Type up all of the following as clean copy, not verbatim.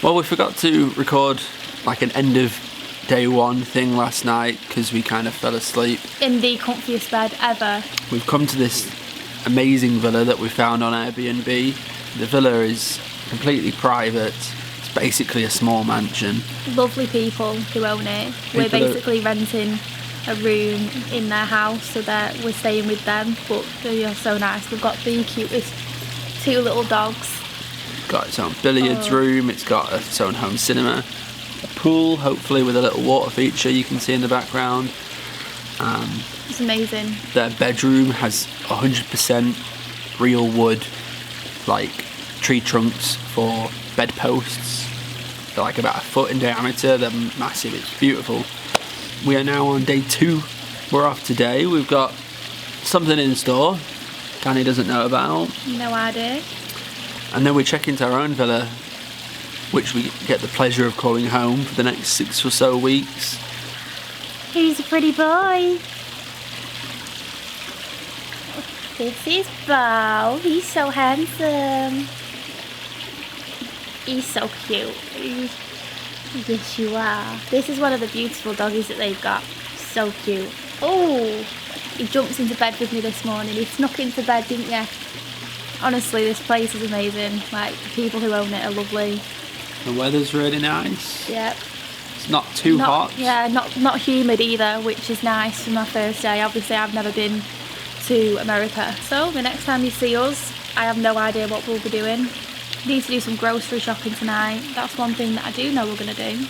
Well, we forgot to record like an end of day one thing last night because we kind of fell asleep. In the comfiest bed ever. We've come to this amazing villa that we found on Airbnb. The villa is completely private. It's basically a small mansion. Lovely people who own it. We're basically renting a room in their house, so that we're staying with them, but they're so nice. We've got the cutest 2 little dogs. It's got its own billiards room, it's got its own home cinema, a pool, hopefully with a little water feature you can see in the background. It's amazing. Their bedroom has 100% real wood, like tree trunks for bedposts. They're like about 1 foot in diameter, they're massive, it's beautiful. We are now on day 2. We're off today. We've got something in store Danny doesn't know about. No idea. And then we check into our own villa, which we get the pleasure of calling home for the next 6 or so weeks. He's a pretty boy. This is Bo. He's so handsome. He's so cute. Yes, you are. This is one of the beautiful doggies that they've got. So cute. Oh, he jumps into bed with me this morning. He snuck into bed, didn't you? Honestly, this place is amazing. Like, the people who own it are lovely. The weather's really nice. Yep. It's not too hot. Yeah, not humid either, which is nice for my first day. Obviously, I've never been to America. So, the next time you see us, I have no idea what we'll be doing. Need to do some grocery shopping tonight. That's one thing that I do know we're going to do.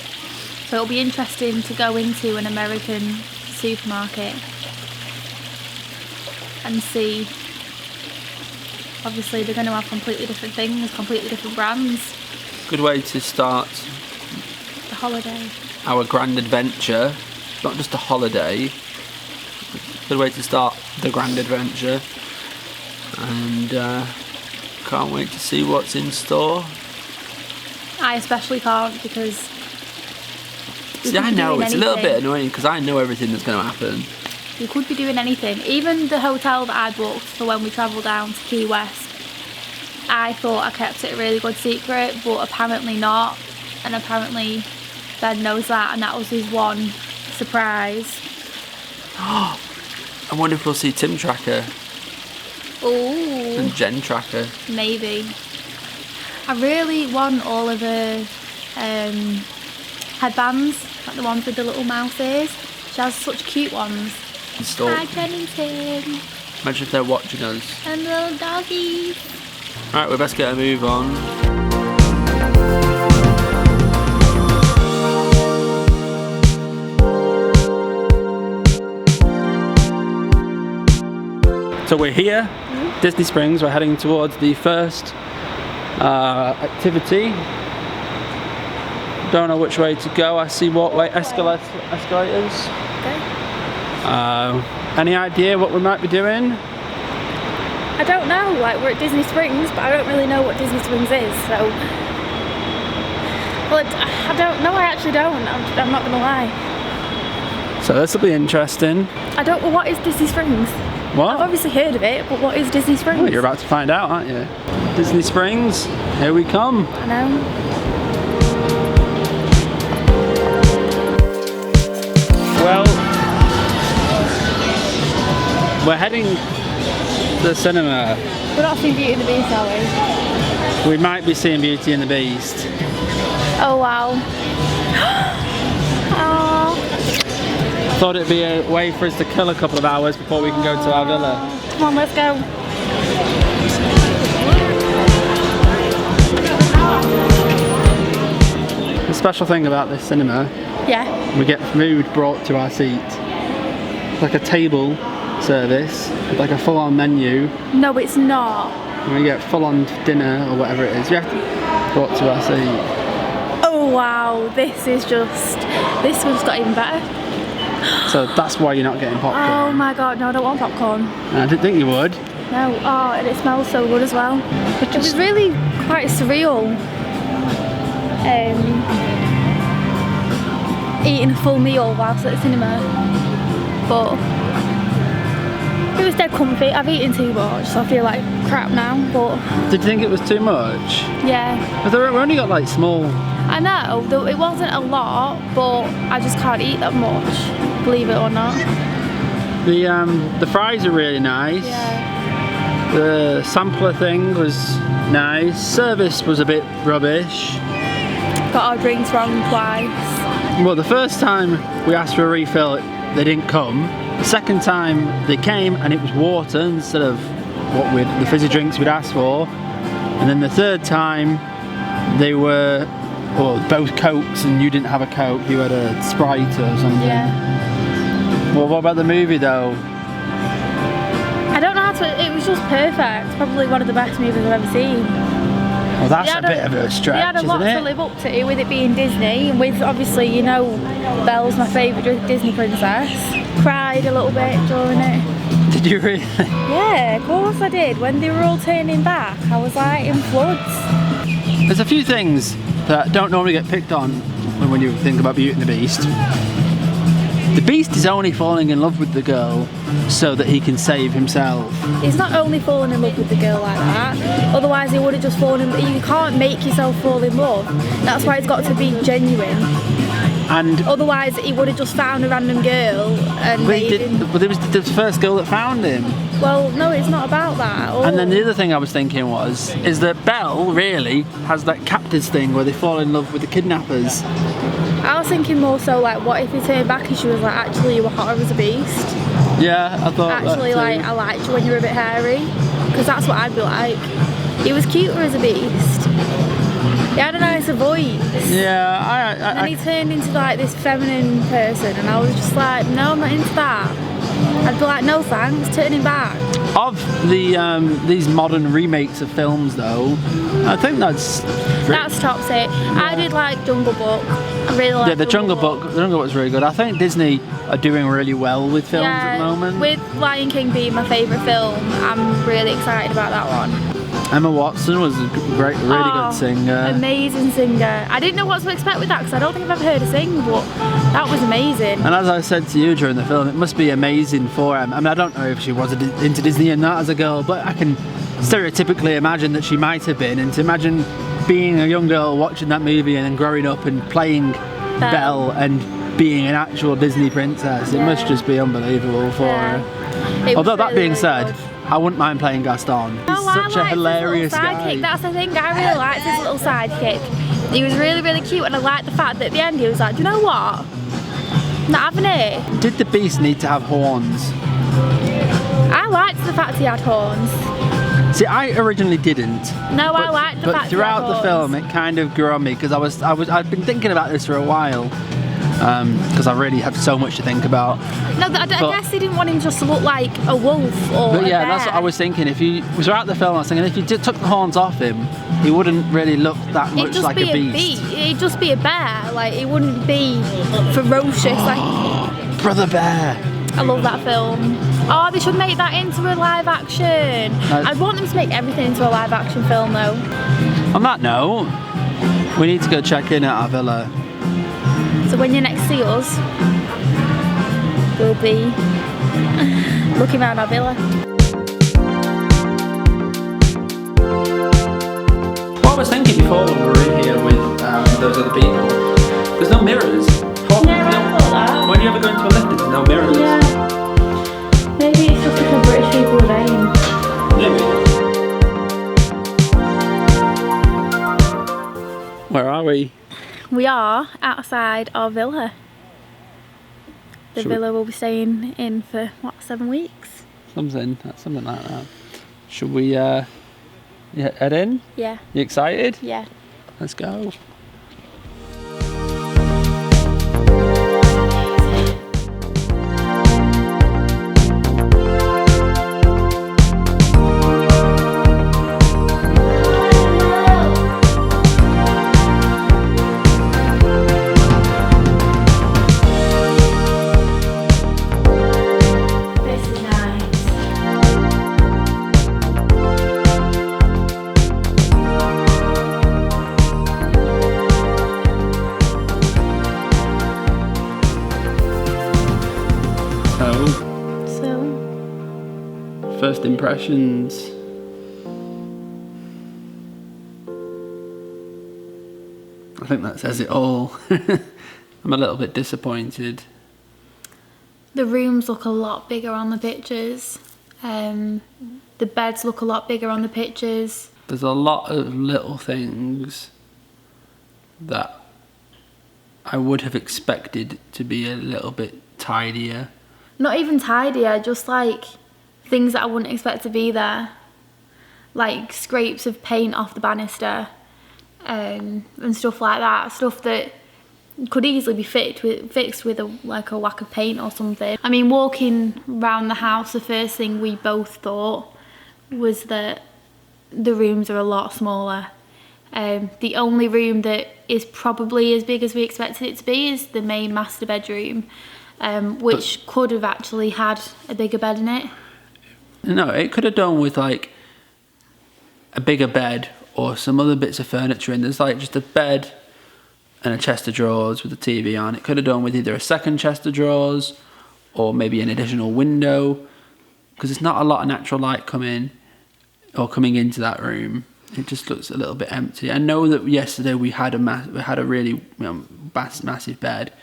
So it'll be interesting to go into an American supermarket and see. Obviously they're going to have completely different things, completely different brands. Good way to start The holiday. our grand adventure. Not just a holiday. Good way to start the grand adventure. And can't wait to see what's in store. I especially can't, because See, I know it's a little bit annoying because I know everything that's going to happen. We could be doing anything. Even the hotel that I booked for when we travel down to Key West, I thought I kept it a really good secret, but apparently not. And apparently Ben knows that, and that was his one surprise. I wonder if we'll see Tim Tracker Ooh. and Jen Tracker. Maybe. I really want all of the headbands, like the ones with the little mouse ears. She has such cute ones. Hi, Kennington. Imagine if they're watching us. And little doggies. Alright, we best get a move on. So we're here, Disney Springs. We're heading towards the first activity. Don't know which way to go. I see walkway escalators. Okay. Any idea what we might be doing? I don't know, like we're at Disney Springs, but I don't really know what Disney Springs is, so... Well, I don't know, I actually don't, I'm not gonna lie. So this will be interesting. I don't know, what is Disney Springs? What? I've obviously heard of it, but what is Disney Springs? Well, you're about to find out, aren't you? Disney Springs, here we come. I know. Well, we're heading to the cinema. We're not seeing Beauty and the Beast, are we? We might be seeing Beauty and the Beast. Oh wow. Oh. Thought it'd be a way for us to kill a couple of hours before we can go to our villa. Come on, let's go. The special thing about this cinema, Yeah. we get food brought to our seat. It's like a table service, with like a full-on menu. No, it's not. And we get full-on dinner or whatever it is. We have to brought to our seat. Oh wow, this one's got even better. So that's why you're not getting popcorn. Oh my god, no, I don't want popcorn. I didn't think you would. No, oh, and it smells so good as well. It was really quite surreal. Eating a full meal whilst at the cinema. But it was dead comfy. I've eaten too much, so I feel like crap now, but... Did you think it was too much? Yeah. But we've only got like small I know, though it wasn't a lot, but I just can't eat that much, believe it or not. The fries are really nice. Yeah. The sampler thing was nice. Service was a bit rubbish. Got our drinks wrong twice. Well, the first time we asked for a refill, they didn't come. The second time they came and it was water instead of the fizzy drinks we'd asked for. And then the third time they were both Cokes and you didn't have a Coke, you had a Sprite or something. Yeah. Well, what about the movie though? I don't know how to, it was just perfect. Probably one of the best movies I've ever seen. Well, that's a bit of a stretch, they had a lot to live up to with it being Disney, and with obviously, you know, Belle's my favourite Disney princess. Cried a little bit during it. Did you really? Yeah, of course I did. When they were all turning back, I was like in floods. There's a few things that don't normally get picked on when you think about Beauty and the Beast. The Beast is only falling in love with the girl so that he can save himself. He's not only falling in love with the girl like that, otherwise he would have just fallen in love. You can't make yourself fall in love. That's why it's got to be genuine. And otherwise he would have just found a random girl and but it was the first girl that found him. Well, no, it's not about that. And then the other thing I was thinking is that Belle really has that captors thing where they fall in love with the kidnappers. I was thinking more so like, what if he turned back and she was like, actually you were hotter as a beast? Yeah, I thought actually, like, I liked you when you were a bit hairy, because that's what I'd be like. He was cuter as a beast. He had a nicer voice. Yeah, and then he turned into like this feminine person, and I was just like, no, I'm not into that. I'd be like, no thanks, turn him back. Of these modern remakes of films though, I think that's top it. I did like Jungle Book. I really liked the Jungle Book. The Jungle Book was really good. I think Disney are doing really well with films at the moment. With Lion King being my favourite film, I'm really excited about that one. Emma Watson was a really good singer. Amazing singer. I didn't know what to expect with that because I don't think I've ever heard her sing, but that was amazing. And as I said to you during the film, it must be amazing for Emma. I mean, I don't know if she was into Disney or not as a girl, but I can stereotypically imagine that she might have been. And to imagine being a young girl watching that movie and then growing up and playing Belle and being an actual Disney princess, it must just be unbelievable for her. Although that being said, I wouldn't mind playing Gaston. He's such a hilarious guy. That's the thing, I really liked his little sidekick. He was really, really cute, and I liked the fact that at the end he was like, do you know what? Not having it. Did the Beast need to have horns? I liked the fact he had horns. See, I originally didn't. No, I liked the fact he had horns. But throughout the film, it kind of grew on me because I'd been thinking about this for a while. Because I really have so much to think about. No, I guess they didn't want him just to look like a wolf or But yeah, a bear. that's what I was thinking. Throughout the film, I was thinking if you took the horns off him, he wouldn't really look that much like a beast. He'd just be a bear. Like, it wouldn't be ferocious. Like Brother Bear. I love that film. Oh, they should make that into a live action. I'd want them to make everything into a live action film though. On that note, we need to go check in at our villa. So when you next see us, we'll be looking around our villa. What I was thinking before when we were in here with those other people, there's no mirrors. When you ever go into a lift, there's no mirrors. Yeah. Maybe it's just because British people are vain. Maybe. Where are we? We are outside our villa. The villa we'll be staying in for, what, 7 weeks? Something like that. Should we head in? Yeah. You excited? Yeah. Let's go. First impressions. I think that says it all. I'm a little bit disappointed. The rooms look a lot bigger on the pictures. The beds look a lot bigger on the pictures. There's a lot of little things that I would have expected to be a little bit tidier. Not even tidier, just like things that I wouldn't expect to be there. Like scrapes of paint off the banister and stuff like that. Stuff that could easily be fixed with a whack of paint or something. I mean, walking around the house, the first thing we both thought was that the rooms are a lot smaller. The only room that is probably as big as we expected it to be is the main master bedroom, which could have actually had a bigger bed in it. No, it could have done with like a bigger bed or some other bits of furniture in. There's like just a bed and a chest of drawers with a TV on. It could have done with either a second chest of drawers or maybe an additional window, because there's not a lot of natural light coming into that room. It just looks a little bit empty. I know that yesterday we had a really massive bed,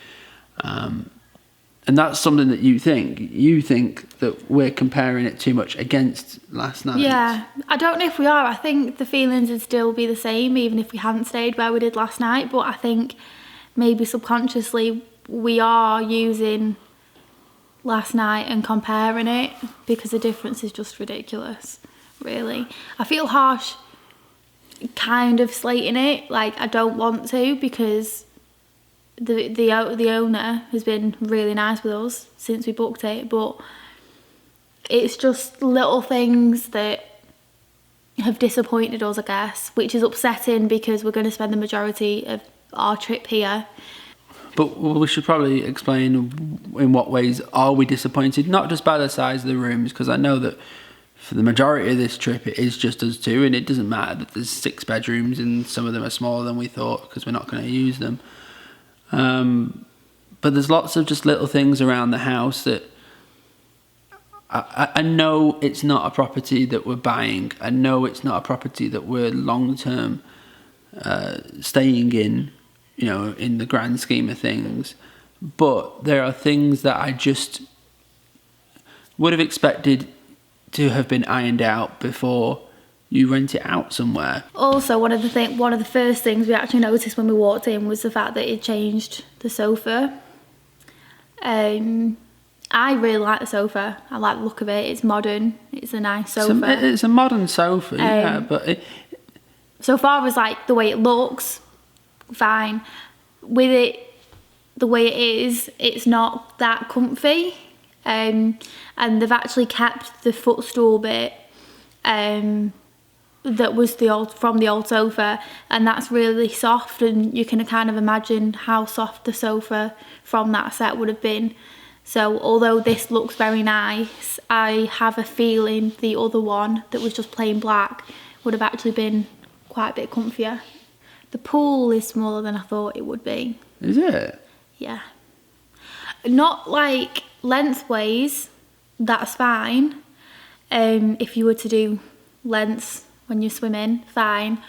and that's something that you think that we're comparing it too much against last night. Yeah, I don't know if we are. I think the feelings would still be the same even if we hadn't stayed where we did last night, but I think maybe subconsciously we are using last night and comparing it because the difference is just ridiculous, really. I feel harsh kind of slating it, like I don't want to, because the owner has been really nice with us since we booked it, but it's just little things that have disappointed us, I guess, which is upsetting because we're going to spend the majority of our trip here. But we should probably explain in what ways are we disappointed, not just by the size of the rooms, because I know that for the majority of this trip it is just us two, and it doesn't matter that there's 6 bedrooms and some of them are smaller than we thought because we're not going to use them. But there's lots of just little things around the house that I know it's not a property that we're buying. I know it's not a property that we're long-term staying in, you know, in the grand scheme of things. But there are things that I just would have expected to have been ironed out before you rent it out somewhere. Also, one of the first things we actually noticed when we walked in was the fact that it changed the sofa. I really like the sofa. I like the look of it. It's modern. It's a nice sofa. It's a modern sofa, yeah, but so far as like the way it looks, fine. With it the way it is, it's not that comfy. And they've actually kept the footstool bit that was from the old sofa, and that's really soft, and you can kind of imagine how soft the sofa from that set would have been. So although this looks very nice, I have a feeling the other one that was just plain black would have actually been quite a bit comfier. The pool is smaller than I thought it would be. Is it? Yeah. Not like lengthways, that's fine. If you were to do lengths when you're swimming, fine.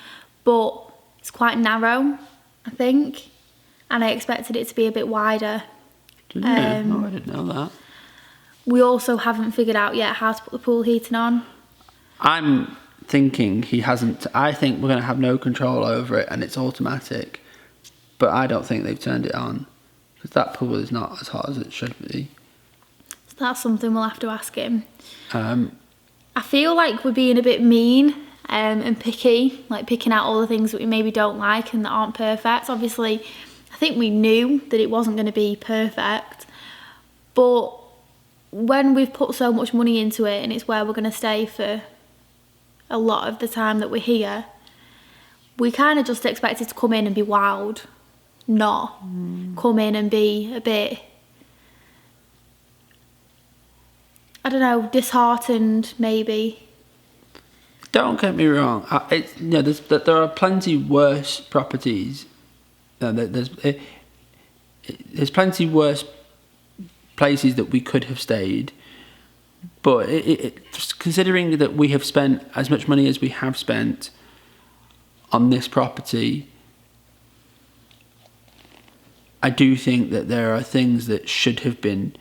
But it's quite narrow, I think. And I expected it to be a bit wider. Did you? I didn't know that. We also haven't figured out yet how to put the pool heating on. I'm thinking he hasn't. I think we're going to have no control over it and it's automatic. But I don't think they've turned it on. Because that pool is not as hot as it should be. So that's something we'll have to ask him. I feel like we're being a bit mean and picky, like picking out all the things that we maybe don't like and that aren't perfect. Obviously, I think we knew that it wasn't going to be perfect, but when we've put so much money into it and it's where we're going to stay for a lot of the time that we're here, we kind of just expected to come in and be wowed, not come in and be a bit, I don't know, disheartened maybe. Don't get me wrong. There are plenty worse properties. There's plenty worse places that we could have stayed. But just considering that we have spent as much money as we have spent on this property, I do think that there are things that should have been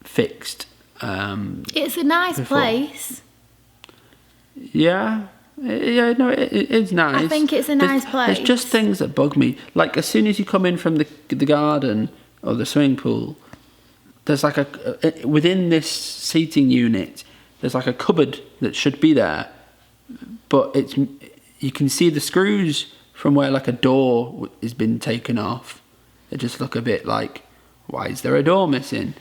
fixed. It's a nice place. Yeah, no, it's nice. I think it's a nice place. There's just things that bug me. Like, as soon as you come in from the garden or the swimming pool, there's like within this seating unit, there's like a cupboard that should be there, but you can see the screws from where like a door has been taken off. They just look a bit like, why is there a door missing?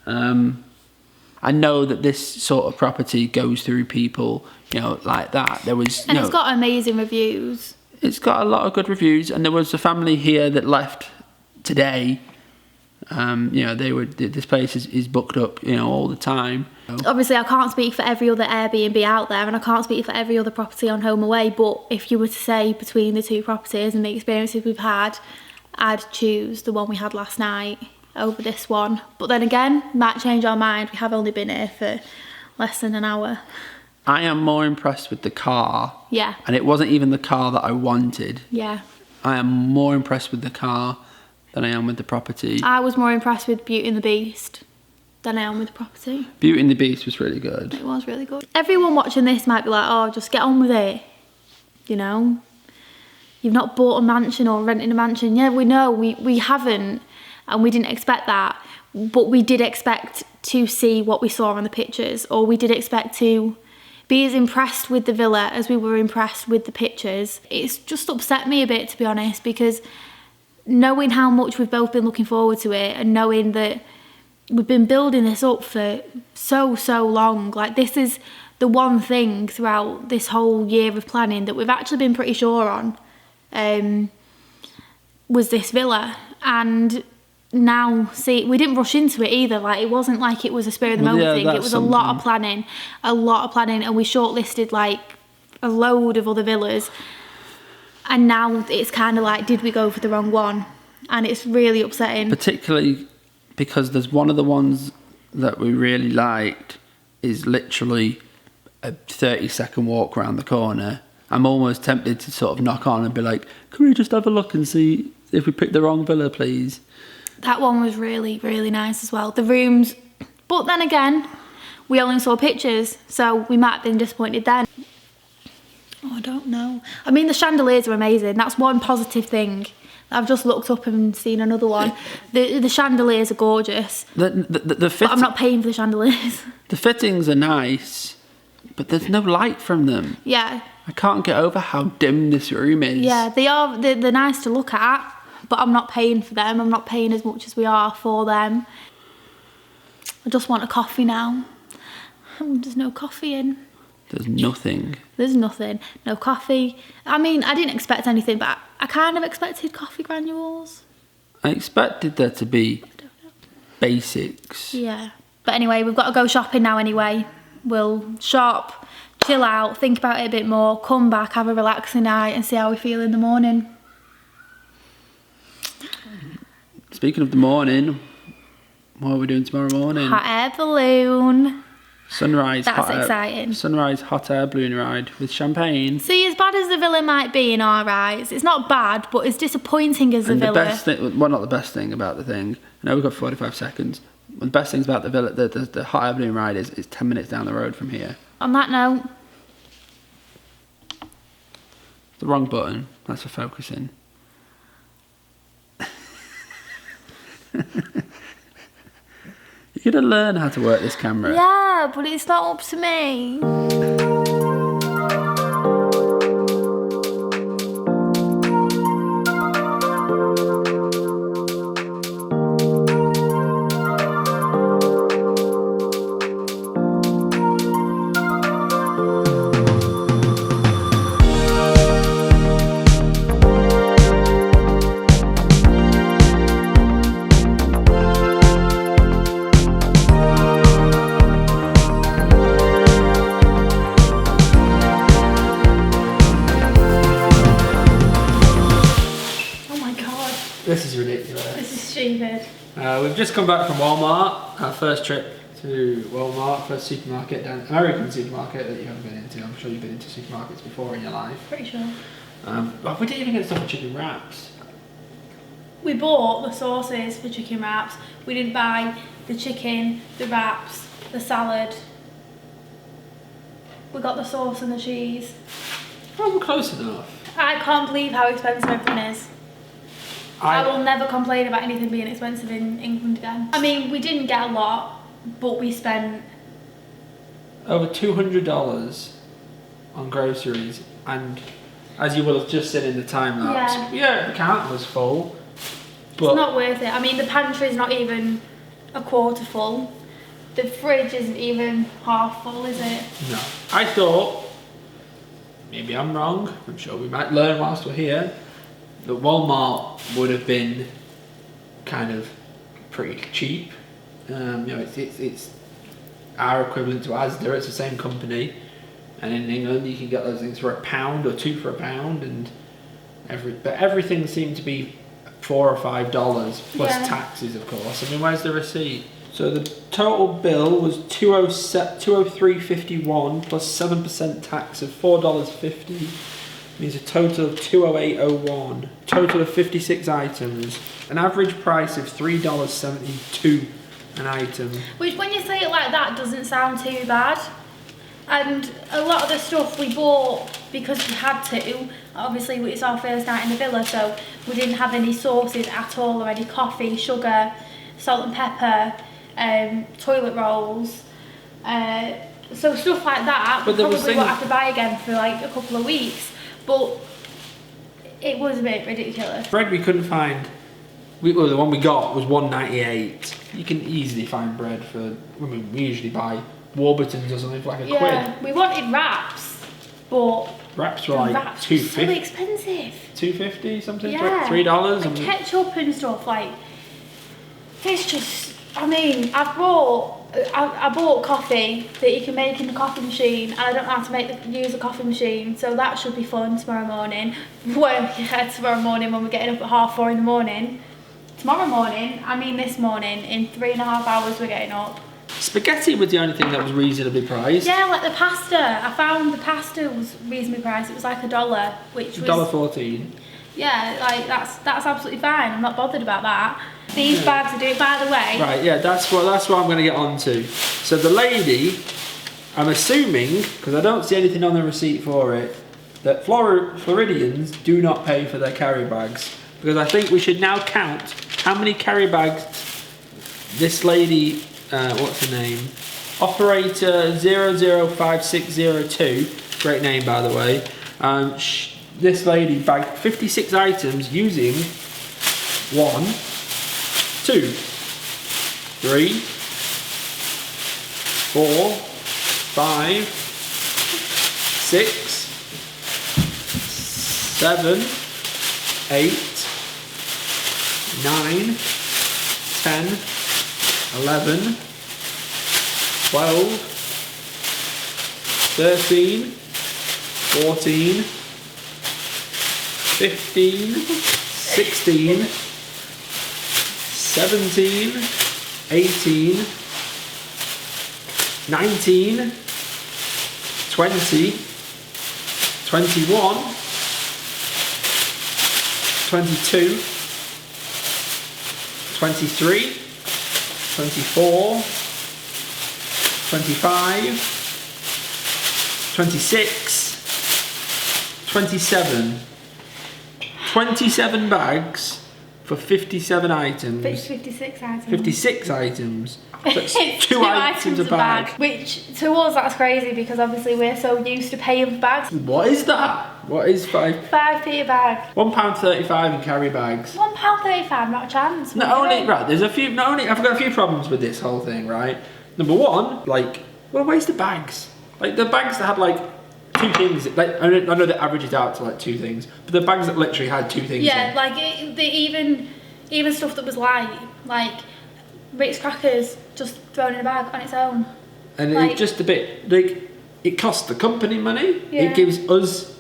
I know that this sort of property goes through people, like that. There was, and it's got amazing reviews. It's got a lot of good reviews, and there was a family here that left today. This place is booked up, all the time. Obviously, I can't speak for every other Airbnb out there, and I can't speak for every other property on Home Away, but if you were to say between the two properties and the experiences we've had, I'd choose the one we had last night over this one. But then again, might change our mind. We have only been here for less than an hour. I am more impressed with the car. Yeah. And it wasn't even the car that I wanted. Yeah. I am more impressed with the car than I am with the property. I was more impressed with Beauty and the Beast than I am with the property. Beauty and the Beast was really good. It was really good. Everyone watching this might be like, oh, just get on with it. You've not bought a mansion or rented a mansion. Yeah, we know, we haven't. And we didn't expect that, but we did expect to see what we saw on the pictures, or we did expect to be as impressed with the villa as we were impressed with the pictures. It's just upset me a bit, to be honest, because knowing how much we've both been looking forward to it, and knowing that we've been building this up for so long, like, this is the one thing throughout this whole year of planning that we've actually been pretty sure on, was this villa. And now, see, we didn't rush into it either. Like, it wasn't like it was a spur of the moment thing. It was a lot of planning, and we shortlisted like a load of other villas. And now it's kind of like, did we go for the wrong one? And it's really upsetting. Particularly because there's one of the ones that we really liked is literally a 30-second walk around the corner. I'm almost tempted to sort of knock on and be like, can we just have a look and see if we picked the wrong villa, please? That one was really, really nice as well. The rooms, but then again, we only saw pictures, so we might have been disappointed then. Oh, I don't know. I mean, the chandeliers are amazing. That's one positive thing. I've just looked up and seen another one. The chandeliers are gorgeous. But I'm not paying for the chandeliers. The fittings are nice, but there's no light from them. Yeah. I can't get over how dim this room is. Yeah, they're nice to look at, but I'm not paying for them. I'm not paying as much as we are for them. I just want a coffee now. There's no coffee in. There's nothing. There's nothing. No coffee. I mean, I didn't expect anything, but I kind of expected coffee granules. I expected there to be basics. Yeah. But anyway, we've got to go shopping now anyway. We'll shop, chill out, think about it a bit more, come back, have a relaxing night and see how we feel in the morning. Speaking of the morning, what are we doing tomorrow morning? Hot air balloon. Sunrise. That's exciting. Sunrise hot air balloon ride with champagne. See, as bad as the villa might be in our eyes, it's not bad, but as disappointing as the villa. The best thing, well, not the best thing about the thing. I know we've got 45 seconds. One of the best things about the villa, the hot air balloon ride is 10 minutes down the road from here. On that note, the wrong button. That's for focusing. You're gonna learn how to work this camera. Yeah, but it's not up to me. This is ridiculous. This is stupid. We've just come back from Walmart. Our first trip to Walmart, first supermarket, American supermarket that you haven't been into. I'm sure you've been into supermarkets before in your life. Pretty sure. But we didn't even get stuff for chicken wraps. we bought the sauces for chicken wraps. We didn't buy the chicken, the wraps, the salad. We got the sauce and the cheese. Well, we're close enough. I can't believe how expensive everything is. I will never complain about anything being expensive in England again. I mean, we didn't get a lot, but we spent over $200 on groceries, and as you will have just said in the time lapse, yeah, the counter was full. But it's not worth it. I mean, the pantry's not even a quarter full. The fridge isn't even half full, is it? No. I thought, maybe I'm wrong, I'm sure we might learn whilst we're here, that Walmart would have been kind of pretty cheap. You know, it's our equivalent to Asda, it's the same company. And in England you can get those things for £1 or 2 for £1, and but everything seemed to be $4 or $5 plus taxes, of course. I mean, where's the receipt? So the total bill was $203.51 plus 7% tax of $4.50. Means a total of $208.01. Total of 56 items. An average price of $3.72 an item. Which, when you say it like that, doesn't sound too bad. And a lot of the stuff we bought because we had to. Obviously, it's our first night in the villa, so we didn't have any sauces at all, or any coffee, sugar, salt and pepper, toilet rolls. So stuff like that, we probably won't have to buy again for like a couple of weeks. But it was a bit ridiculous. Bread we couldn't find. Well, the one we got was £1.98. You can easily find bread for. I mean, we usually buy Warburton's or something for like a quid. Yeah, we wanted wraps, but wraps were like $2.50. So expensive. $2.50 something. Yeah. $3. And ketchup and stuff, like it's just. I mean, I bought coffee that you can make in the coffee machine, and I don't know how to use a coffee machine, so that should be fun tomorrow morning. Tomorrow morning when we're getting up at 4:30 in the morning. Tomorrow morning, I mean this morning, in 3.5 hours we're getting up. Spaghetti was the only thing that was reasonably priced. Yeah, like the pasta. I found the pasta was reasonably priced. It was like $1, which was $1.14. Yeah, like that's absolutely fine. I'm not bothered about that. These bags are doing, by the way. Right, yeah, that's what I'm going to get on to. So the lady, I'm assuming, because I don't see anything on the receipt for it, that Floridians do not pay for their carry bags. Because I think we should now count how many carry bags this lady, what's her name? Operator 005602, great name by the way. This lady bagged 56 items using 1, 2, 3, 4, 5, 6, 7, 8, 9, 10, 11, 12, 13, 14, 15, 16, 17, 18, 19, 20, 21, 22, 23, 24, 25, 26, 27. 27 bags for 57 items. 56 items. 56 items. That's It's two items a bag. Which to us that's crazy because obviously we're so used to paying for bags. What is that? What is 5p 5p a bag. £1.35 in carry bags. £1.35, not a chance. Not only right, there's a few. Not only I've got a few problems with this whole thing. Right, number one, like, what a waste of bags. Like the bags that had like 2 things. Like I know they average it out to like 2 things, but the bags that literally had 2 things. Yeah, in. like even stuff that was light, like Ritz crackers, just thrown in a bag on its own. And like, it's just a bit like it costs the company money. Yeah. It gives us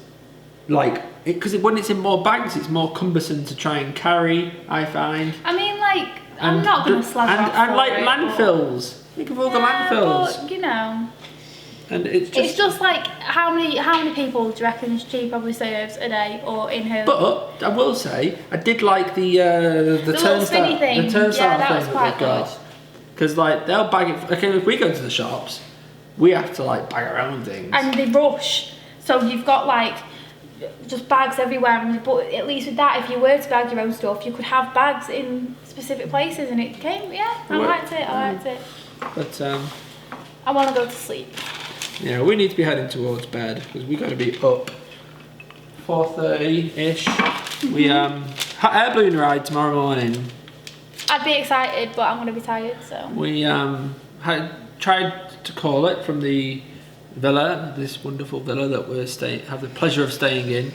like because when it's in more bags, it's more cumbersome to try and carry. I find. I mean, like I'm not gonna slag off and for like it, landfills. Think of all the landfills. But, you know, And it's just like how many people do you reckon she probably serves a day or in her? But I will say I did like the turnstile thing. The turnstile yeah, that thing was quite that good. Because like they'll bag it. Okay, if we go to the shops, we have to like bag our own things. And they rush, so you've got like just bags everywhere. But at least with that, if you were to bag your own stuff, you could have bags in specific places, and it came. Yeah, I liked it. But I want to go to sleep. yeah, we need to be heading towards bed because we got to be up 4:30-ish. We air balloon ride tomorrow morning. I'd be excited, but I'm gonna be tired. So We had tried to call it from the villa, this wonderful villa that we have the pleasure of staying in,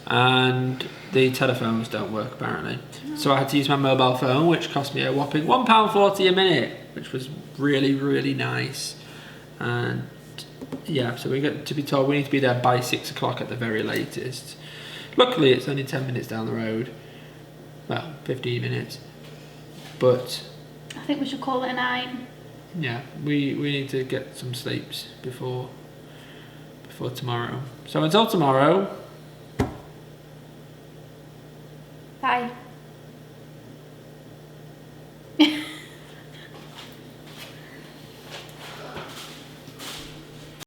and the telephones don't work apparently. So I had to use my mobile phone, which cost me a whopping £1.40 a minute, which was really, really nice. And yeah, so we got to be told we need to be there by 6 o'clock at the very latest. Luckily, it's only 10 minutes down the road. Well, 15 minutes. But I think we should call it a night. yeah, we need to get some sleeps before tomorrow. So until tomorrow. Bye.